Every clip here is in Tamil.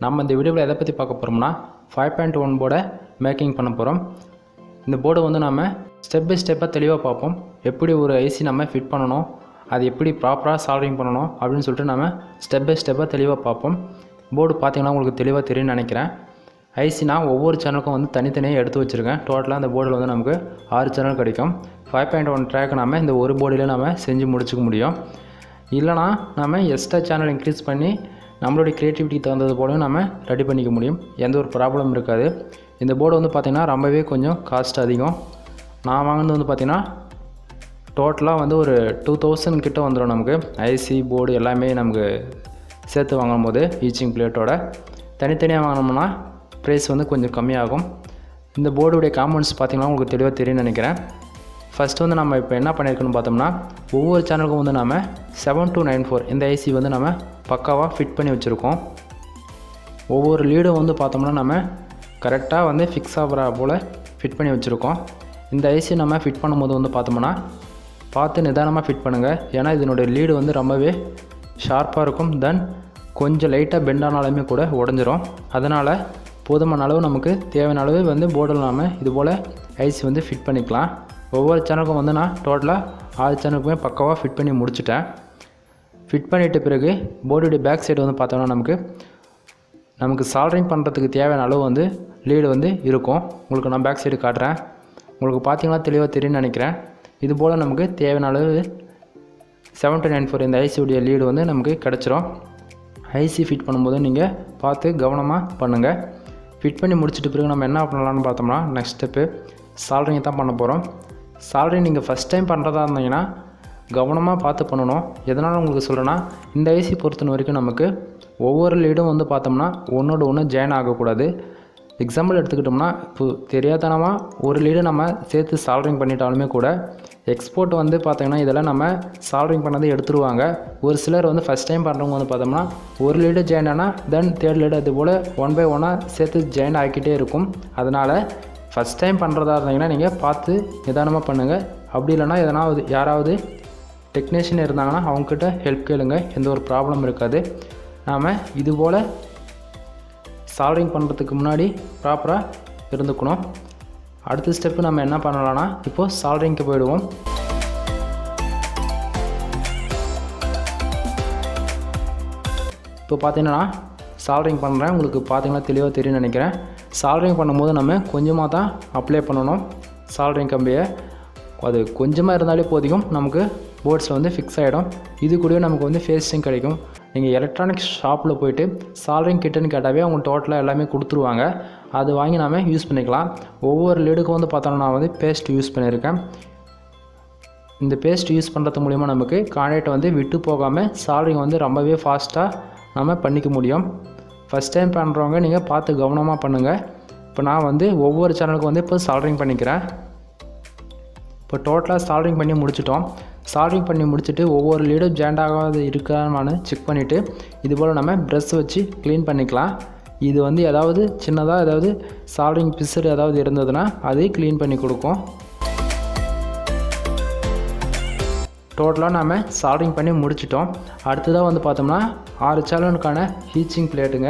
நம்ம இந்த வீடியோவில் எதை பற்றி பார்க்க போகிறோம்னா 5.1 போர்டை மேக்கிங் பண்ண போகிறோம். இந்த போர்டை வந்து நம்ம ஸ்டெப் பை ஸ்டெப்பாக தெளிவாக பார்ப்போம். எப்படி ஒரு ஐசி நம்ம ஃபிட் பண்ணணும், அது எப்படி ப்ராப்பராக சால்விங் பண்ணணும் அப்படின்னு சொல்லிட்டு நம்ம ஸ்டெப் பை ஸ்டெப்பாக தெளிவாக பார்ப்போம். போர்டு பார்த்தீங்கன்னா உங்களுக்கு தெளிவாக தெரியும்னு நினைக்கிறேன். ஐசி நான் ஒவ்வொரு சேனலுக்கும் வந்து தனித்தனியாக எடுத்து வச்சுருக்கேன். டோட்டலாக அந்த போர்டில் வந்து நமக்கு 6 சேனல் கிடைக்கும். 5.1 ட்ராக் நம்ம இந்த ஒரு போர்டில் நம்ம செஞ்சு முடிச்சுக்க முடியும். இல்லைனா நம்ம எக்ஸ்ட்ரா சேனல் இன்க்ரீஸ் பண்ணி நம்மளுடைய க்ரியேட்டிவிட்டி தகுந்தது போலையும் நம்ம ரெடி பண்ணிக்க முடியும். எந்த ஒரு ப்ராப்ளம் இருக்காது. இந்த போர்டு வந்து பார்த்திங்கன்னா ரொம்பவே கொஞ்சம் காஸ்ட் அதிகம். நான் வாங்கினது வந்து பார்த்திங்கன்னா டோட்டலாக வந்து ஒரு 2000 கிட்ட வந்துடும் நமக்கு. ஐசி போர்டு எல்லாமே நமக்கு சேர்த்து வாங்கும் போது ஈச்சிங் பிளேட்டோட தனித்தனியாக வாங்கினோம்னா ப்ரைஸ் வந்து கொஞ்சம் கம்மியாகும். இந்த போர்டுடைய காம்பவுண்ட்ஸ் பார்த்திங்கன்னா உங்களுக்கு தெளிவாக தெரியும்னு நினைக்கிறேன். ஃபஸ்ட்டு வந்து நம்ம இப்போ என்ன பண்ணியிருக்கோன்னு பார்த்தோம்னா ஒவ்வொரு சேனலுக்கும் வந்து நம்ம 7294 இந்த ஐசி வந்து நம்ம பக்காவாக ஃபிட் பண்ணி வச்சுருக்கோம். ஒவ்வொரு லீடும் வந்து பார்த்தோம்னா நம்ம கரெக்டாக வந்து ஃபிக்ஸ் ஆகிற போல் ஃபிட் பண்ணி வச்சுருக்கோம். இந்த ஐசி நம்ம ஃபிட் பண்ணும்போது வந்து பார்த்தோம்னா பார்த்து நிதானமாக ஃபிட் பண்ணுங்கள். ஏன்னா இதனுடைய லீடு வந்து ரொம்பவே ஷார்ப்பாக இருக்கும். தென் கொஞ்சம் லைட்டாக பெண்ட் ஆனாலுமே கூட உடஞ்சிரும். அதனால் போதுமான அளவு நமக்கு தேவையான அளவு வந்து போர்டில் நாம் இது போல் ஐசி வந்து ஃபிட் பண்ணிக்கலாம். ஒவ்வொரு சேனலுக்கும் வந்து நான் டோட்டலாக 6 சேனலுக்குமே பக்காவாக ஃபிட் பண்ணி முடிச்சிட்டேன். ஃபிட் பண்ணிட்ட பிறகு போர்டுடைய பேக் சைடு வந்து பார்த்தோம்னா நமக்கு சால்டரிங் பண்ணுறதுக்கு தேவையான அளவு வந்து லீடு வந்து இருக்கும். உங்களுக்கு நான் பேக் சைடு காட்டுறேன். உங்களுக்கு பார்த்தீங்கன்னா தெளிவாக தெரியும்னு நினைக்கிறேன். இது போல் நமக்கு தேவையான அளவு 7294 இந்த ஐசியுடைய லீடு வந்து நமக்கு கிடச்சிரும். ஐசி ஃபிட் பண்ணும்போது நீங்கள் பார்த்து கவனமாக பண்ணுங்கள். ஃபிட் பண்ணி முடிச்சிட்ட பிறகு நம்ம என்ன பண்ணலான்னு பார்த்தோம்னா நெக்ஸ்ட் ஸ்டெப்பு சால்டரிங் தான் பண்ண போகிறோம். சால்டரிங் நீங்கள் ஃபஸ்ட் டைம் பண்ணுறதா இருந்தீங்கன்னா கவனமாக பார்த்து பண்ணணும். எதனால் உங்களுக்கு சொல்கிறேன்னா இந்த ஐசி பொறுத்த வரைக்கும் நமக்கு ஒவ்வொரு லீடும் வந்து பார்த்தோம்னா ஒன்றோட ஒன்று ஜாயின் ஆகக்கூடாது. எக்ஸாம்பிள் எடுத்துக்கிட்டோம்னா இப்போ தெரியாதனமாக ஒரு லீடு நம்ம சேர்த்து சால்டரிங் பண்ணிட்டாலுமே கூட எக்ஸ்போர்ட் வந்து பார்த்திங்கன்னா இதெல்லாம் நம்ம சால்டரிங் பண்ணதை எடுத்துருவாங்க. ஒரு சிலர் வந்து ஃபஸ்ட் டைம் பண்ணுறவங்க வந்து பார்த்தோம்னா ஒரு லீடு ஜாயின் ஆனால் தென் தேர்ட் லீடு அது போல் 1 by 1 சேர்த்து ஜாயின் ஆகிக்கிட்டே இருக்கும். அதனால் ஃபஸ்ட் டைம் பண்ணுறதா இருந்தீங்கன்னா நீங்கள் பார்த்து நிதானமாக பண்ணுங்கள். அப்படி இல்லைனா யாராவது டெக்னீஷியன் இருந்தாங்கன்னா அவங்கக்கிட்ட ஹெல்ப் கேளுங்க. எந்த ஒரு ப்ராப்ளம் இருக்காது. நாம் இதுபோல் சால்டரிங் பண்ணுறதுக்கு முன்னாடி ப்ராப்பராக இருந்துக்கணும். அடுத்த ஸ்டெப்பு நம்ம என்ன பண்ணலான்னா இப்போது சால்டரிங்க்கு போயிடுவோம். இப்போ பார்த்தீங்கன்னா சால்டரிங் பண்ணுறேன். உங்களுக்கு பார்த்தீங்கன்னா தெளிவாக தெரியும்னு நினைக்கிறேன். சால்டரிங் பண்ணும்போது நம்ம கொஞ்சமாக தான் அப்ளை பண்ணணும். சால்டரிங் கம்பியை அது கொஞ்சமாக இருந்தாலே போதிக்கும். நமக்கு போர்ட்ஸில் வந்து ஃபிக்ஸ் ஆகிடும். இது கூடவே நமக்கு வந்து ஃபேஸ்டிங் கிடைக்கும். நீங்கள் எலக்ட்ரானிக்ஸ் ஷாப்பில் போய்ட்டு சால்டரிங் கிட்டுன்னு கேட்டாவே அவங்க டோட்டலாக எல்லாமே கொடுத்துருவாங்க. அது வாங்கி நாம் யூஸ் பண்ணிக்கலாம். ஒவ்வொரு லீடுக்கும் வந்து பார்த்தோன்னா நான் வந்து பேஸ்ட் யூஸ் பண்ணியிருக்கேன். இந்த பேஸ்ட் யூஸ் பண்ணுறது மூலிமா நமக்கு கான்டாக்ட் வந்து விட்டு போகாமல் சால்டரிங் வந்து ரொம்பவே ஃபாஸ்ட்டாக நம்ம பண்ணிக்க முடியும். ஃபஸ்ட் டைம் பண்ணுறவங்க நீங்கள் பார்த்து கவனமாக பண்ணுங்கள். இப்போ நான் வந்து ஒவ்வொரு சேனலுக்கும் வந்து இப்போ சால்டரிங் பண்ணிக்கிறேன். இப்போ டோட்டலாக சால்டரிங் பண்ணி முடிச்சிட்டோம். சால்டரிங் பண்ணி முடிச்சுட்டு ஒவ்வொரு லீடும் ஜாயிண்ட் ஆகாது இருக்கான்னு செக் பண்ணிவிட்டு இது போல் நம்ம ப்ரஷ் வச்சு க்ளீன் பண்ணிக்கலாம். இது வந்து ஏதாவது சின்னதாக ஏதாவது சால்டரிங் பிசுறு ஏதாவது இருந்ததுன்னா அதை க்ளீன் பண்ணி கொடுக்கும். டோட்டலாக நம்ம சால்டரிங் பண்ணி முடிச்சிட்டோம். அடுத்ததாக வந்து பார்த்தோம்னா 6 சேனலுக்கான ஹீச்சிங் பிளேட்டுங்க.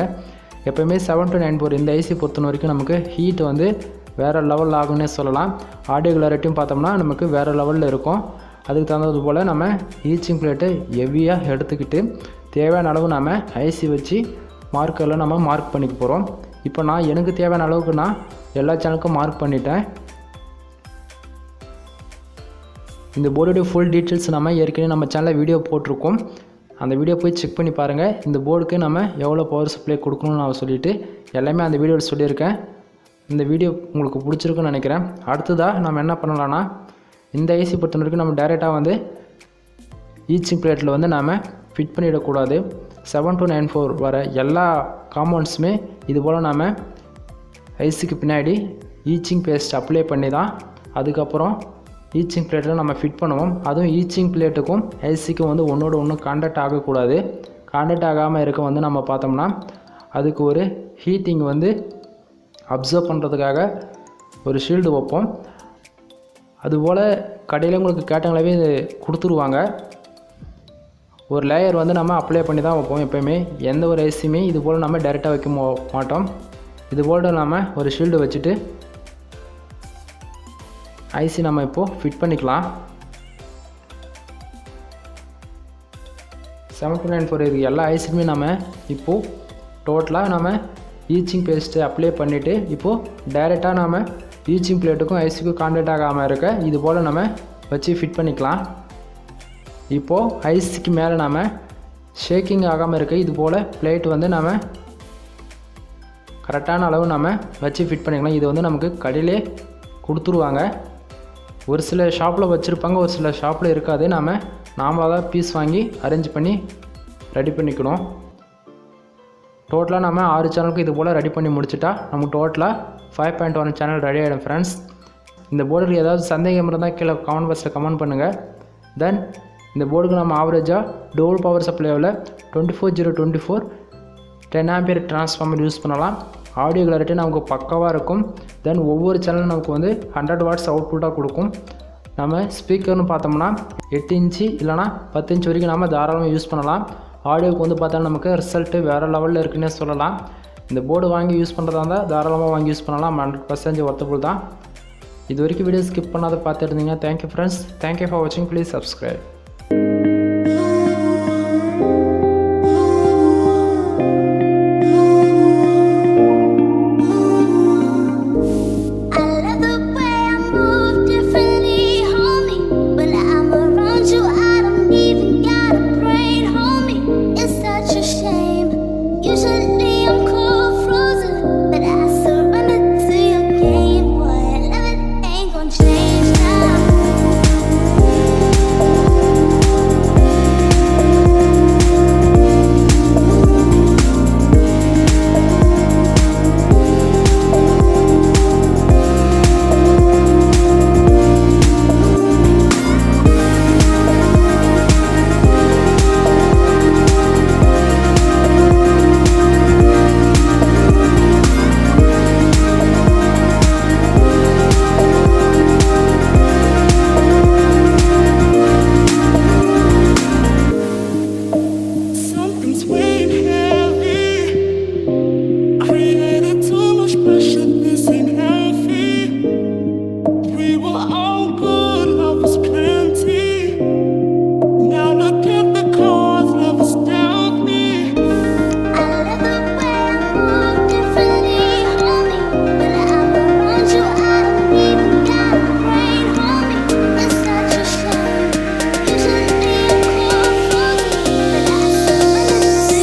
எப்போயுமே 7294 இந்த ஐசி பொறுத்த வரைக்கும் நமக்கு ஹீட் வந்து வேறு லெவலில் ஆகும்னே சொல்லலாம். ஆடியோ கிளாரிட்டியும் பார்த்தோம்னா நமக்கு வேறு லெவலில் இருக்கும். அதுக்கு தகுந்தது போல் நம்ம ஹீச்சிங் பிளேட்டை ஹெவியாக எடுத்துக்கிட்டு தேவையான அளவு நம்ம ஐசி வச்சு மார்க்கரில் நம்ம மார்க் பண்ணிக்க போகிறோம். இப்போ நான் எனக்கு தேவையான அளவுக்கு நான் எல்லா சேனலுக்கும் மார்க் பண்ணிட்டேன். இந்த போர்டுடைய ஃபுல் டீட்டெயில்ஸ் நம்ம ஏற்கனவே நம்ம சேனலில் வீடியோ போட்டிருக்கோம். அந்த வீடியோ போய் செக் பண்ணி பாருங்கள். இந்த போர்டுக்கு நம்ம எவ்வளோ பவர் சப்ளை கொடுக்கணும்னு நான் சொல்லிவிட்டு எல்லாமே அந்த வீடியோவில் சொல்லியிருக்கேன். இந்த வீடியோ உங்களுக்கு பிடிச்சிருக்குன்னு நினைக்கிறேன். அடுத்ததாக நம்ம என்ன பண்ணலான்னா இந்த ஐசி பொறுத்த வரைக்கும் நம்ம டைரெக்டாக வந்து ஈச்சிங் பிளேட்டில் வந்து நாம் ஃபிட் பண்ணிடக்கூடாது. 7294 வர எல்லா காம்பவுண்ட்ஸுமே இது போல் நாம் ஐசிக்கு பின்னாடி ஈச்சிங் பேஸ்ட் அப்ளை பண்ணி தான் அதுக்கப்புறம் ஈச்சிங் பிளேட்டில் நம்ம ஃபிட் பண்ணுவோம். அதுவும் ஈச்சிங் பிளேட்டுக்கும் ஐசிக்கும் வந்து ஒன்றோட ஒன்று கான்டாக்ட் ஆகக்கூடாது. கான்டாக்ட் ஆகாமல் இருக்க வந்து நம்ம பார்த்தோம்னா அதுக்கு ஒரு ஹீட்டிங் வந்து அப்சர்வ் பண்ணுறதுக்காக ஒரு ஷீல்டு வைப்போம். அதுபோல் கடையில் உங்களுக்கு கேட்டாங்களாவே இது கொடுத்துருவாங்க. ஒரு லேயர் வந்து நம்ம அப்ளை பண்ணி தான் வைப்போம். எப்போயுமே எந்த ஒரு ஐசியுமே இது போல் நம்ம டைரெக்டாக வைக்க மாட்டோம். இது போல் நம்ம ஒரு ஷீல்டு வச்சுட்டு ஐசி நம்ம இப்போது ஃபிட் பண்ணிக்கலாம். 7294 இது எல்லா ஐசியுமே நம்ம இப்போது டோட்டலாக நம்ம ஈச்சிங் பேஸ்ட்டு அப்ளை பண்ணிவிட்டு இப்போது டைரெக்டாக நம்ம ஈச்சிங் பிளேட்டுக்கும் ஐசிக்கும் கான்டாக்ட் ஆகாமல் இருக்க இது போல் நம்ம வச்சு ஃபிட் பண்ணிக்கலாம். இப்போது ஐசிக்கு மேலே நம்ம ஷேக்கிங் ஆகாமல் இருக்க இது போல் பிளேட் வந்து நம்ம கரெக்டான அளவு நம்ம வச்சு ஃபிட் பண்ணிக்கலாம். இது வந்து நமக்கு கடையிலே கொடுத்துருவாங்க. ஒரு சில ஷாப்பில் வச்சுருப்பாங்க, ஒரு சில ஷாப்பில் இருக்காது. நாமளாக தான் பீஸ் வாங்கி அரேஞ்ச் பண்ணி ரெடி பண்ணிக்கணும். டோட்டலாக நம்ம 6 சேனலுக்கு இது போல் ரெடி பண்ணி முடிச்சுட்டா நமக்கு டோட்டலாக 5.1 சேனல் ரெடி ஆகிடும் ஃப்ரெண்ட்ஸ். இந்த போர்டுக்கு ஏதாவது சந்தேகம் இருந்தால் கீழே கமெண்ட் பாக்ஸில் கமெண்ட் பண்ணுங்கள். தென் இந்த போர்டுக்கு நம்ம ஆவரேஜாக டோல் பவர் சப்ளைவில் 24024 10 ஆம்பியர் டிரான்ஸ்ஃபார்மர் யூஸ் பண்ணலாம். ஆடியோ கிளாரிட்டி நமக்கு பக்காவாக இருக்கும். தென் ஒவ்வொரு சேனலும் நமக்கு வந்து 100 வாட்ஸ் அவுட்புட்டாக கொடுக்கும். நம்ம ஸ்பீக்கர்னு பார்த்தோம்னா 8 இன்ச்சு இல்லைனா 10 இன்ச் வரைக்கும் நம்ம தாராளமாக யூஸ் பண்ணலாம். ஆடியோவுக்கு வந்து பார்த்தா நமக்கு ரிசல்ட்டு வேறு லெவலில் இருக்குன்னே சொல்லலாம். இந்த போர்டு வாங்கி யூஸ் பண்ணுறதா இருந்தால் தாராளமாக வாங்கி யூஸ் பண்ணலாம். 100% ஒர்த்தபுள் தான். இது வரைக்கும் வீடியோ ஸ்கிப் பண்ணாத பார்த்துருந்தீங்க. Thank you friends. தேங்க்யூ ஃபார் வாட்சிங். Please subscribe.